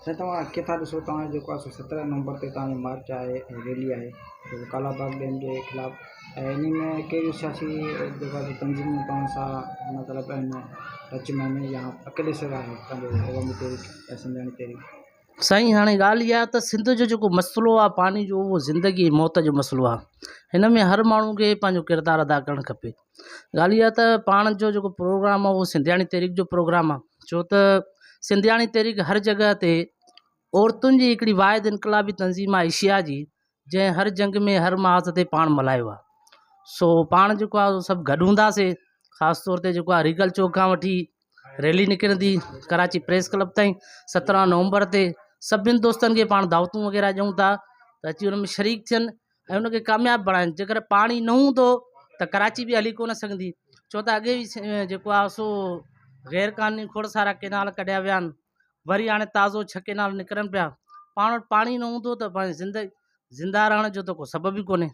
साईं तव्हां किथां ॾिसो तव्हां जेको आहे 17 नवंबर ते तव्हांजी मार्च आहे ऐं रैली आहे जेको कालाबाग डैम जे ख़िलाफ़ ऐं इन में कहिड़ियूं सियासी जेको आहे तंज़ीमूं तव्हां सां मतिलबु आहिनि टच में आहिनि या अकेले सिर आहे पंहिंजो अवामी तहरीक ऐं सिंधियाणी तहरीक? साईं हाणे ॻाल्हि इहा त सिंध जो जेको मसइलो आहे पाणी जो उहो ज़िंदगी मौत जो मसइलो आहे। हिन में हर माण्हू खे पंहिंजो किरदारु अदा करणु खपे। ॻाल्हि इहा त पाण जो जेको प्रोग्राम आहे उहो सिंधियाणी तहरीक जो प्रोग्राम आहे, छो त सिंधियाणी तहरीक हर जॻह ते औरतुनि जी हिकिड़ी वाहिद इनकलाबी तंज़ीम आहे एशिया जी, जंहिं हर जंग में हर महाज़ ते पाण मल्हायो आहे। सो पाण जेको आहे सभु गॾु हूंदासीं। ख़ासि तौर ते जेको आहे रीगल चौक खां वठी रैली निकिरंदी कराची प्रेस क्लब ताईं 17 नवंबर ते। सभिनि दोस्तनि खे पाण दावतूं वग़ैरह ॾियूं था त अची हुन में शरीक थियनि ऐं हुनखे कामयाबु बणाइनि। जेकर पाणी न हूंदो त कराची बि हली कोन सघंदी, छो त अॻे बि जेको आहे सो गैर क़ानूनी खोड़ सारा केनाल कढिया विया आहिनि, वरी हाणे ताज़ो 6 केनाल निकिरनि पिया। पाण वटि पाणी न हूंदो त पाण ज़िंदा रहण जो त को सबबु ई कोन्हे।